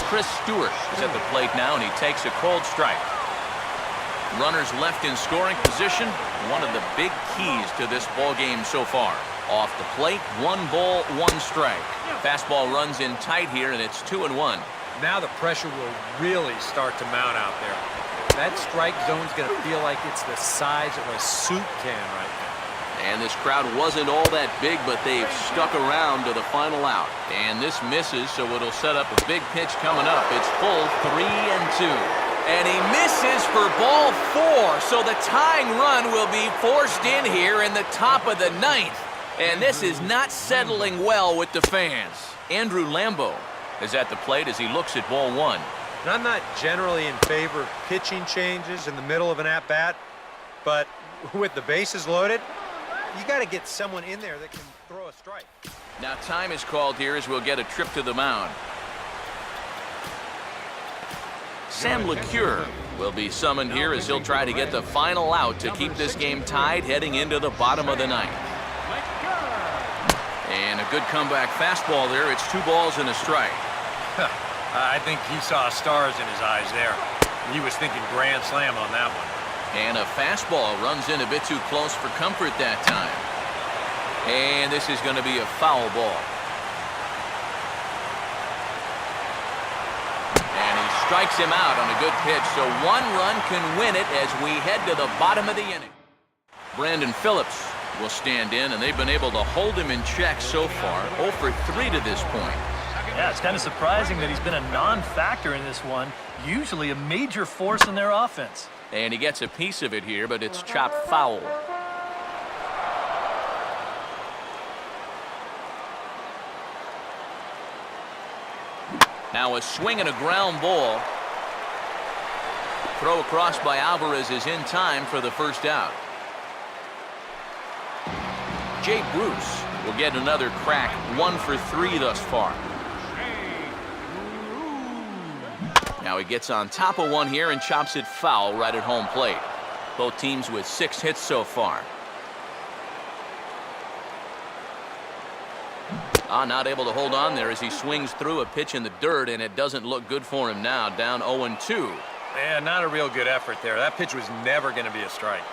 Chris Stewart is at the plate now, and he takes a cold strike. Runners left in scoring position, one of the big keys to this ball game so far. Off the plate, 1 ball, 1 strike. Fastball runs in tight here, and it's 2-1. Now the pressure will really start to mount out there. That strike zone's going to feel like it's the size of a soup can right now. And this crowd wasn't all that big, but they've stuck around to the final out. And this misses, so it'll set up a big pitch coming up. It's full, 3-2. And he misses for ball 4, so the tying run will be forced in here in the top of the 9th. And this is not settling well with the fans. Andrew Lambeau is at the plate as he looks at ball 1. And I'm not generally in favor of pitching changes in the middle of an at-bat, but with the bases loaded, you got to get someone in there that can throw a strike. Now time is called here as we'll get a trip to the mound. Sam LeCure will be summoned here as he'll try to get the final out to keep this game tied heading into the bottom of the 9th. And a good comeback fastball there. It's 2 balls and a strike. I think he saw stars in his eyes there. He was thinking grand slam on that one. And a fastball runs in a bit too close for comfort that time. And this is going to be a foul ball. And he strikes him out on a good pitch, so 1 run can win it as we head to the bottom of the inning. Brandon Phillips will stand in, and they've been able to hold him in check so far. 0 for 3 to this point. Yeah, it's kind of surprising that he's been a non-factor in this one. Usually a major force in their offense. And he gets a piece of it here, but it's chopped foul. Now a swing and a ground ball. Throw across by Alvarez is in time for the first out. Jay Bruce will get another crack, 1 for 3 thus far. Now he gets on top of one here and chops it foul right at home plate. Both teams with 6 hits so far. Not able to hold on there as he swings through a pitch in the dirt, and it doesn't look good for him now, down 0-2. Yeah, not a real good effort there. That pitch was never going to be a strike.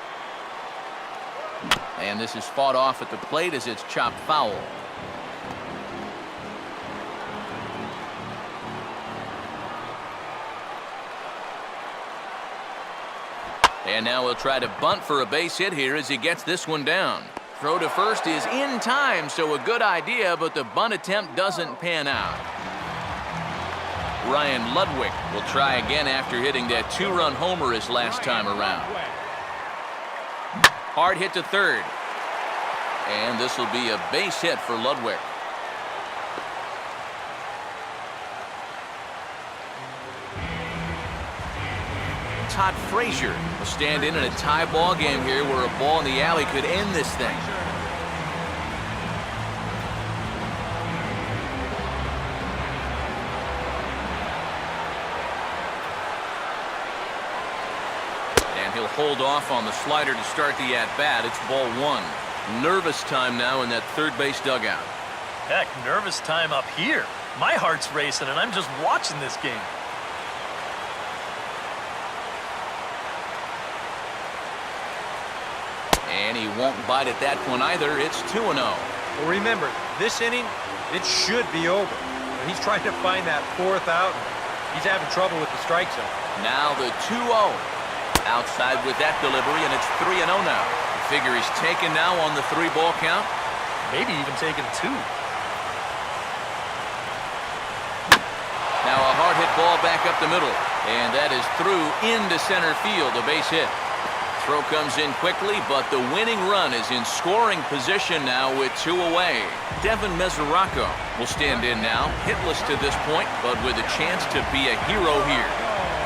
And this is fought off at the plate as it's chopped foul. And now we'll try to bunt for a base hit here as he gets this one down. Throw to first is in time, so a good idea, but the bunt attempt doesn't pan out. Ryan Ludwig will try again after hitting that 2-run homer his last time around. Hard hit to third. And this will be a base hit for Ludwig. Todd Frazier will stand in a tie ball game here where a ball in the alley could end this thing. And he'll hold off on the slider to start the at-bat. It's ball 1. Nervous time now in that third base dugout. Heck, nervous time up here. My heart's racing, and I'm just watching this game. And he won't bite at that one either. It's 2-0. Well, remember, this inning, it should be over. He's trying to find that 4th out. He's having trouble with the strike zone. Now the 2-0. Outside with that delivery, and it's 3-0 now. Figure he's taken now on the 3-ball count. Maybe even taking 2. Now a hard hit ball back up the middle. And that is through into center field, a base hit. Throw comes in quickly, but the winning run is in scoring position now with 2 away. Devin Mesoraco will stand in now, hitless to this point, but with a chance to be a hero here.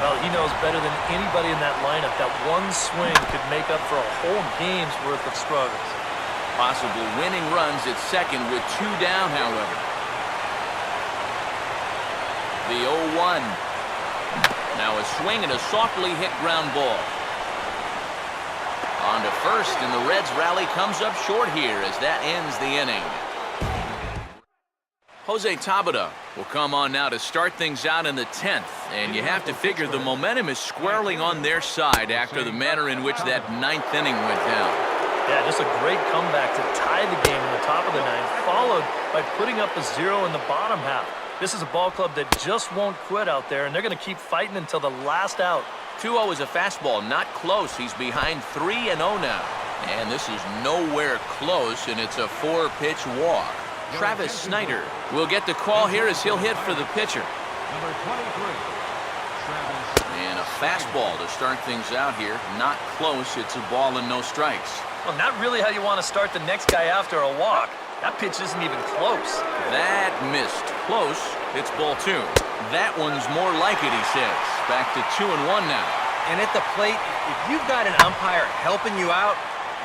Well, he knows better than anybody in that lineup that one swing could make up for a whole game's worth of struggles. Possible winning runs at second with 2 down, however. The 0-1. Now a swing and a softly hit ground ball. On to first, and the Reds' rally comes up short here as that ends the inning. Jose Tabata will come on now to start things out in the 10th. And you have to figure the momentum is squarely on their side after the manner in which that 9th inning went down. Yeah, just a great comeback to tie the game in the top of the 9th, followed by putting up a 0 in the bottom half. This is a ball club that just won't quit out there, and they're going to keep fighting until the last out. 2-0 is a fastball, not close. He's behind 3-0 now. And this is nowhere close, and it's a 4-pitch walk. Travis Snyder will get the call here as he'll hit for the pitcher. Number 23, Travis. And a fastball to start things out here. Not close. It's a ball and no strikes. Well, not really how you want to start the next guy after a walk. That pitch isn't even close. That missed. Close. It's ball 2. That one's more like it, he says. Back to 2-1 now. And at the plate, if you've got an umpire helping you out,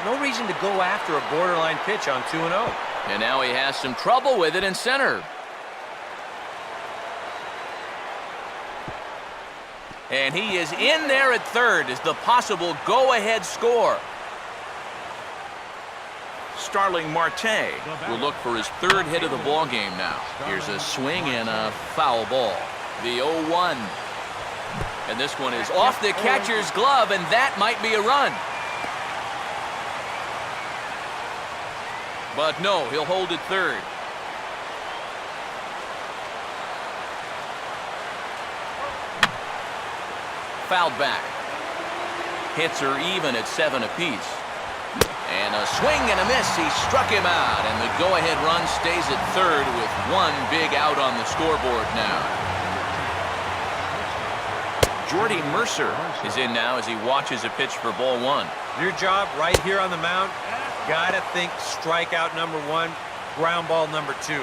no reason to go after a borderline pitch on 2-0. And now he has some trouble with it in center. And he is in there at third as the possible go-ahead score. Starling Marte will look for his 3rd hit of the ball game now. Here's a swing and a foul ball. The 0-1. And this one is off the catcher's glove, and that might be a run. But no, he'll hold it third. Fouled back. Hits are even at 7 apiece. And a swing and a miss. He struck him out, and the go-ahead run stays at third with 1 big out on the scoreboard now. Jordy Mercer is in now as he watches a pitch for ball 1. Your job right here on the mound, gotta think strikeout number 1, ground ball number 2. You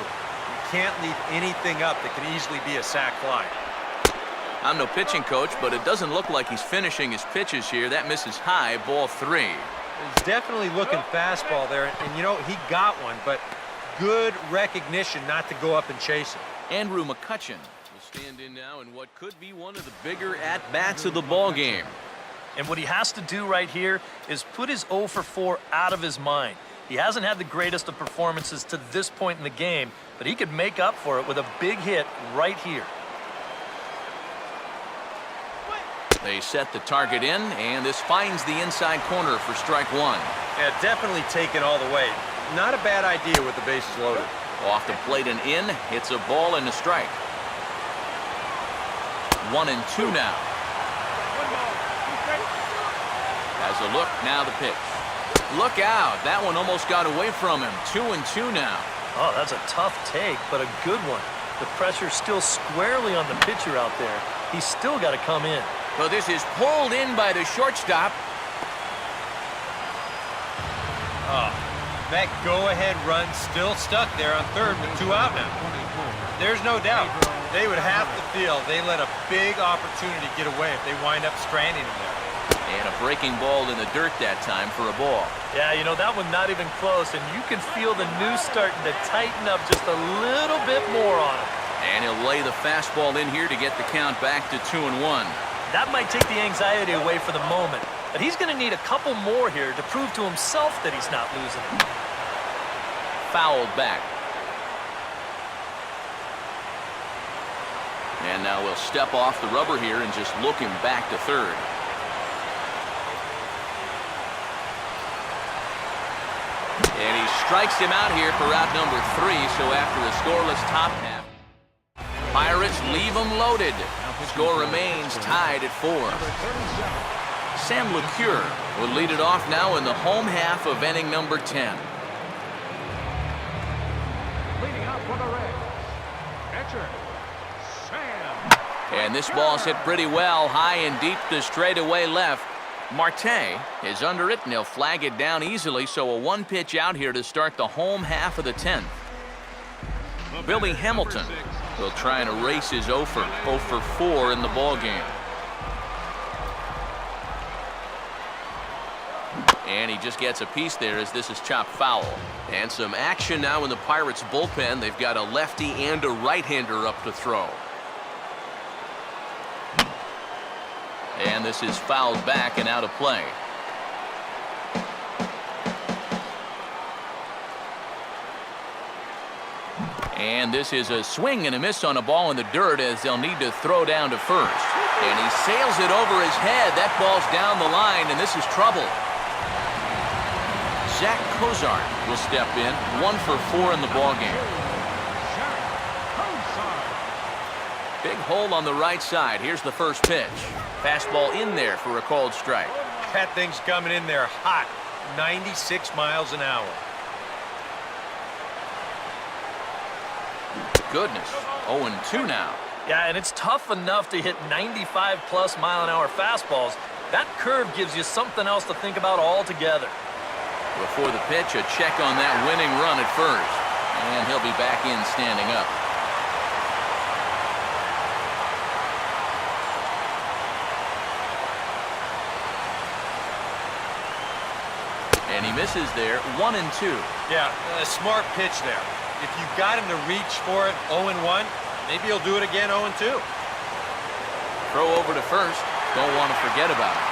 can't leave anything up that can easily be a sac fly. I'm no pitching coach, but it doesn't look like he's finishing his pitches here. That misses high, ball 3. He's definitely looking fastball there, and you know, he got one, but good recognition not to go up and chase it. Andrew McCutchen will stand in now in what could be one of the bigger at-bats of the ball game. And what he has to do right here is put his 0 for 4 out of his mind. He hasn't had the greatest of performances to this point in the game, but he could make up for it with a big hit right here. They set the target in, and this finds the inside corner for strike 1. Yeah, definitely taken all the way. Not a bad idea with the bases loaded. Off the plate and in, it's a ball and a strike. 1-2 now. Has a look, now the pitch. Look out, that one almost got away from him. 2-2 now. Oh, that's a tough take, but a good one. The pressure's still squarely on the pitcher out there. He's still got to come in. So this is pulled in by the shortstop. Oh, that go-ahead run still stuck there on third with 2 out now. There's no doubt they would have to feel they let a big opportunity get away if they wind up stranding him there. And a breaking ball in the dirt that time for a ball. Yeah, you know, that one not even close, and you can feel the noose starting to tighten up just a little bit more on him. And he'll lay the fastball in here to get the count back to 2-1. That might take the anxiety away for the moment, but he's going to need a couple more here to prove to himself that he's not losing it. Fouled back. And now we'll step off the rubber here and just look him back to third. And he strikes him out here for out number 3, so after a scoreless top half, Pirates leave them loaded. Score remains tied at 4. Sam LeCure will lead it off now in the home half of inning number 10. Leading out for the Reds, catcher, Sam. And this ball's hit pretty well, high and deep to straightaway left. Marte is under it, and he'll flag it down easily, so a 1-pitch out here to start the home half of the 10th. Billy Hamilton will try and erase his 0 for 4 in the ball game. And he just gets a piece there as this is chopped foul. And some action now in the Pirates bullpen. They've got a lefty and a right-hander up to throw. And this is fouled back and out of play. And this is a swing and a miss on a ball in the dirt as they'll need to throw down to first. And he sails it over his head. That ball's down the line, and this is trouble. Zach Cozart will step in, 1 for 4 in the ballgame. Big hole on the right side. Here's the first pitch. Fastball in there for a called strike. That thing's coming in there hot, 96 miles an hour. Goodness, 0-2 now. Yeah, and it's tough enough to hit 95-plus mile-an-hour fastballs. That curve gives you something else to think about altogether. Before the pitch, a check on that winning run at first. And he'll be back in standing up. And he misses there, 1-2. Yeah, a smart pitch there. If you got him to reach for it 0-1, maybe he'll do it again 0-2. Throw over to first. Don't want to forget about it.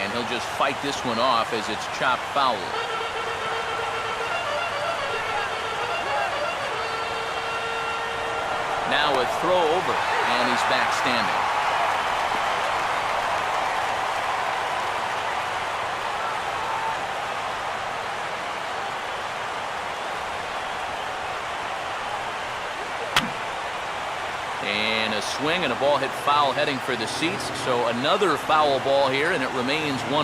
And he'll just fight this one off as it's chopped foul. Now a throw over, and he's back standing. And a swing and a ball hit foul heading for the seats. So another foul ball here, and it remains 1-2.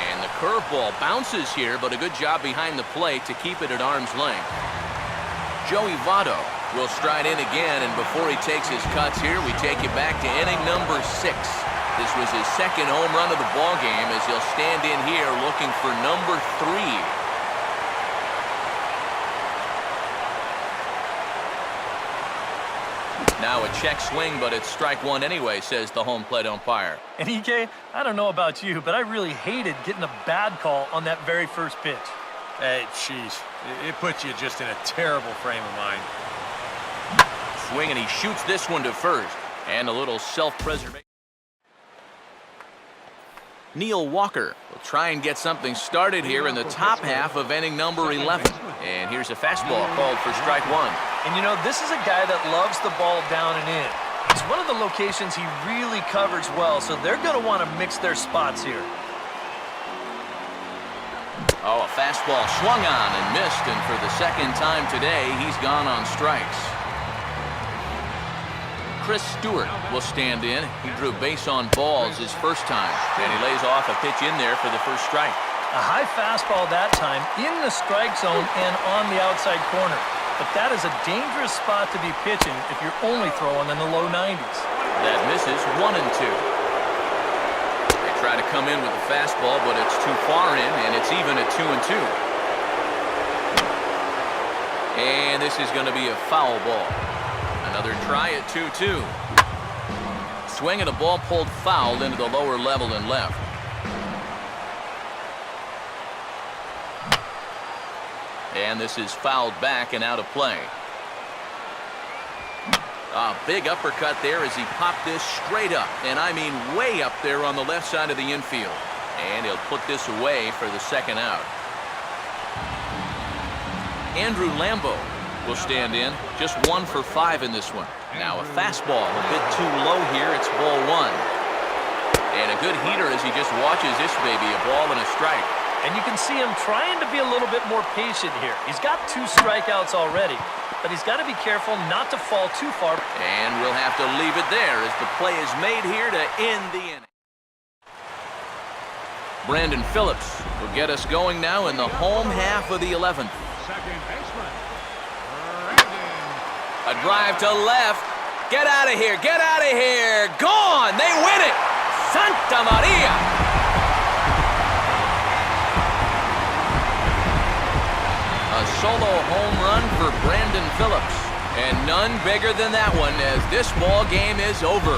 And the curveball bounces here, but a good job behind the plate to keep it at arm's length. Joey Votto will stride in again, and before he takes his cuts here, we take you back to inning number 6. This was his second home run of the ball game as he'll stand in here looking for number 3. Now a check swing, but it's strike 1 anyway, says the home plate umpire. And EK, I don't know about you, but I really hated getting a bad call on that very first pitch. Hey, jeez, it puts you just in a terrible frame of mind. Swing, and he shoots this one to first. And a little self-preservation. Neil Walker will try and get something started here in the top half of inning number 11. And here's a fastball called for strike 1. And you know, this is a guy that loves the ball down and in. It's one of the locations he really covers well, so they're going to want to mix their spots here. Oh, a fastball swung on and missed, and for the second time today, he's gone on strikes. Chris Stewart will stand in. He drew base on balls his first time, and he lays off a pitch in there for the first strike. A high fastball that time in the strike zone and on the outside corner. But that is a dangerous spot to be pitching if you're only throwing in the low 90s. That misses, 1-2. They try to come in with the fastball, but it's too far in, and it's even at 2-2. And this is going to be a foul ball. Another try at 2-2. Swing and a ball pulled foul into the lower level and left. And this is fouled back and out of play. A big uppercut there as he popped this straight up, and I mean way up there on the left side of the infield. And he'll put this away for the second out. Andrew Lambo will stand in, just 1 for 5 in this one. Now a fastball, a bit too low here, it's ball 1. And a good heater as he just watches this baby, a ball and a strike. And you can see him trying to be a little bit more patient here. He's got 2 strikeouts already, but he's got to be careful not to fall too far. And we'll have to leave it there as the play is made here to end the inning. Brandon Phillips will get us going now in the home half of the 11th. Second baseman, A drive to left. Get out of here. Get out of here. Gone. They win it. Santa Maria. A solo home run for Brandon Phillips. And none bigger than that one as this ball game is over.